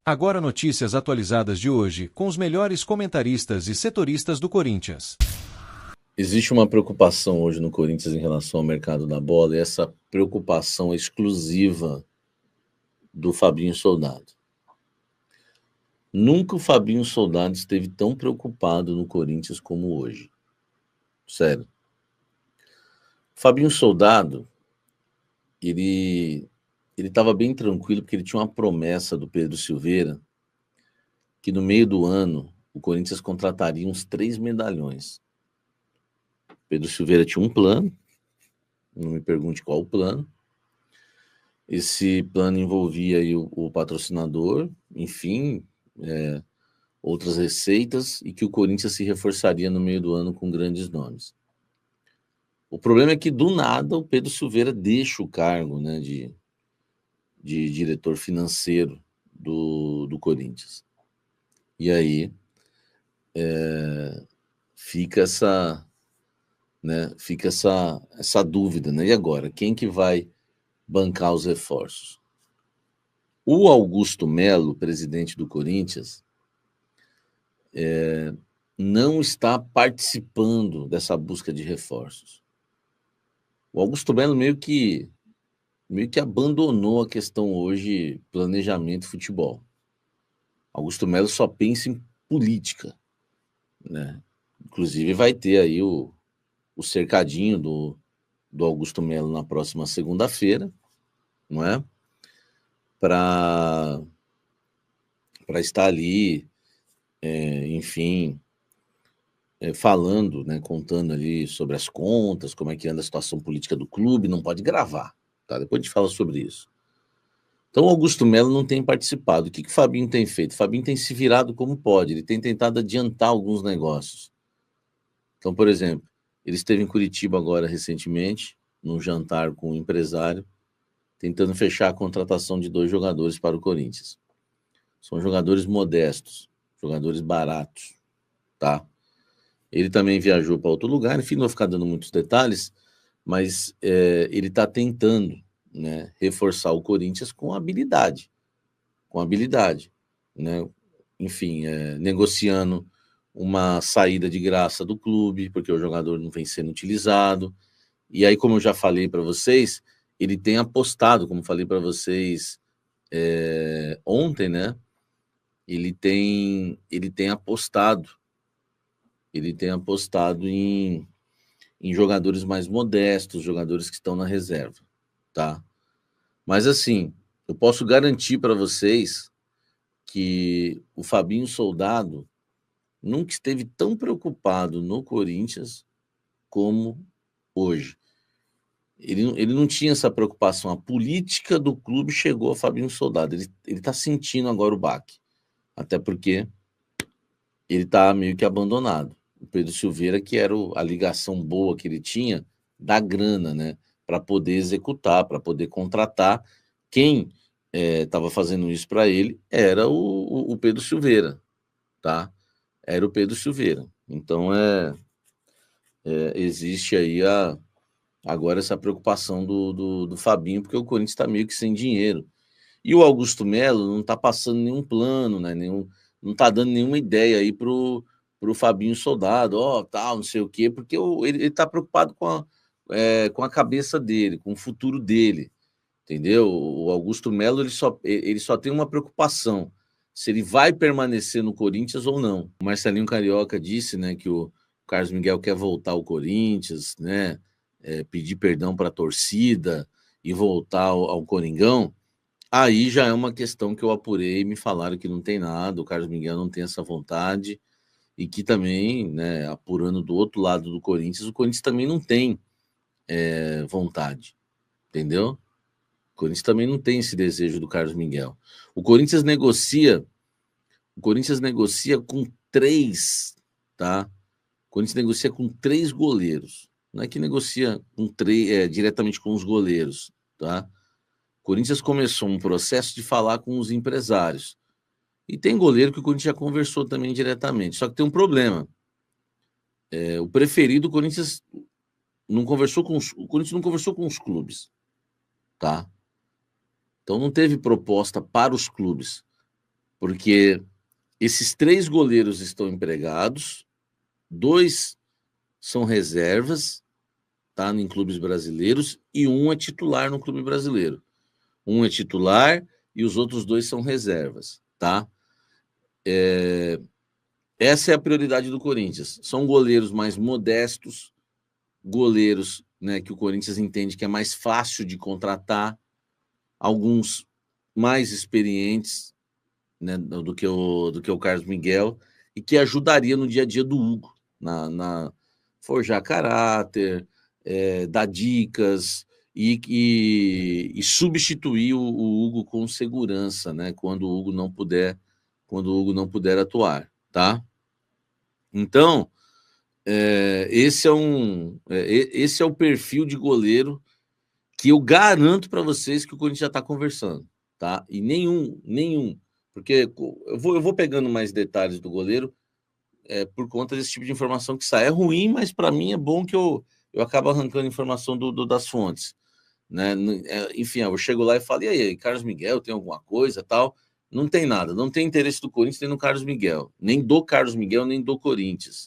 Agora notícias atualizadas de hoje, com os melhores comentaristas e setoristas do Corinthians. Existe uma preocupação hoje no Corinthians em relação ao mercado da bola, e essa preocupação é exclusiva do Fabinho Soldado. Nunca o Fabinho Soldado esteve tão preocupado no Corinthians como hoje. Sério. O Fabinho Soldado, ele estava bem tranquilo, porque ele tinha uma promessa do Pedro Silveira, que no meio do ano o Corinthians contrataria uns 3 medalhões. Pedro Silveira tinha um plano, não me pergunte qual o plano. Esse plano envolvia aí o patrocinador, enfim, outras receitas, e que o Corinthians se reforçaria no meio do ano com grandes nomes. O problema é que, do nada, o Pedro Silveira deixa o cargo, né, de diretor financeiro do Corinthians. E aí fica essa dúvida, né? E agora, quem que vai bancar os reforços? O Augusto Melo, presidente do Corinthians, não está participando dessa busca de reforços. O Augusto Melo meio que abandonou a questão hoje planejamento e futebol. Augusto Melo só pensa em política, né? Inclusive vai ter aí o cercadinho do Augusto Melo na próxima segunda-feira, não é? Para estar ali, enfim, falando, né, contando ali sobre as contas, como é que anda a situação política do clube, não pode gravar, tá? Depois a gente fala sobre isso. Então o Augusto Melo não tem participado. O que o Fabinho tem feito? O Fabinho tem se virado como pode, ele tem tentado adiantar alguns negócios. Então, por exemplo, ele esteve em Curitiba agora recentemente, num jantar com um empresário, tentando fechar a contratação de 2 jogadores para o Corinthians. São jogadores modestos, jogadores baratos, tá? Ele também viajou para outro lugar, enfim, não vou ficar dando muitos detalhes, mas ele está tentando, né, reforçar o Corinthians com habilidade, né? Enfim, negociando uma saída de graça do clube, porque o jogador não vem sendo utilizado. E aí, como eu já falei para vocês, ele tem apostado, como falei para vocês ontem, né? Ele tem apostado em jogadores mais modestos, jogadores que estão na reserva, tá? Mas assim, eu posso garantir para vocês que o Fabinho Soldado nunca esteve tão preocupado no Corinthians como hoje. Ele não tinha essa preocupação. A política do clube chegou a Fabinho Soldado. Ele está sentindo agora o baque. Até porque ele está meio que abandonado. O Pedro Silveira, que era a ligação boa que ele tinha da grana, né? Para poder executar, para poder contratar. Quem estava fazendo isso para ele era o Pedro Silveira, tá? Era o Pedro Silveira. Então, existe aí agora essa preocupação do Fabinho, porque o Corinthians está meio que sem dinheiro. E o Augusto Melo não está passando nenhum plano, né? Não está dando nenhuma ideia aí pro Fabinho Soldado, tal, não sei o quê, porque ele está preocupado com a cabeça dele, com o futuro dele, entendeu? O Augusto Melo ele só tem uma preocupação, se ele vai permanecer no Corinthians ou não. O Marcelinho Carioca disse, né, que o Carlos Miguel quer voltar ao Corinthians, né, pedir perdão para a torcida e voltar ao Coringão. Aí já é uma questão que eu apurei, me falaram que não tem nada, o Carlos Miguel não tem essa vontade, e que também, né, apurando do outro lado do Corinthians, o Corinthians também não tem vontade, entendeu? O Corinthians também não tem esse desejo do Carlos Miguel. O Corinthians negocia com 3, tá? O Corinthians negocia com 3 goleiros. Não é que negocia com 3, diretamente com os goleiros, tá? O Corinthians começou um processo de falar com os empresários. E tem goleiro que o Corinthians já conversou também diretamente. Só que tem um problema. O preferido, o Corinthians não conversou com os clubes, tá? Então não teve proposta para os clubes. porque esses 3 goleiros estão empregados, 2 são reservas, tá, em clubes brasileiros, e um é titular no clube brasileiro. Um é titular e os outros 2 são reservas, tá? Essa é a prioridade do Corinthians. São goleiros mais modestos, goleiros, né, que o Corinthians entende que é mais fácil de contratar, alguns mais experientes, né, do que o Carlos Miguel, e que ajudaria no dia a dia do Hugo, na forjar caráter, dar dicas e substituir o Hugo com segurança, né, quando o Hugo não puder atuar, tá? Então, esse é o perfil de goleiro que eu garanto para vocês que o Corinthians já está conversando, tá? E nenhum, porque eu vou pegando mais detalhes do goleiro por conta desse tipo de informação que sai. É ruim, mas para mim é bom que eu acabo arrancando informação das fontes, né? Enfim, eu chego lá e falo, e aí, Carlos Miguel, tem alguma coisa, tal? Não tem nada, não tem interesse do Corinthians nem no Carlos Miguel, nem do Carlos Miguel, nem do Corinthians.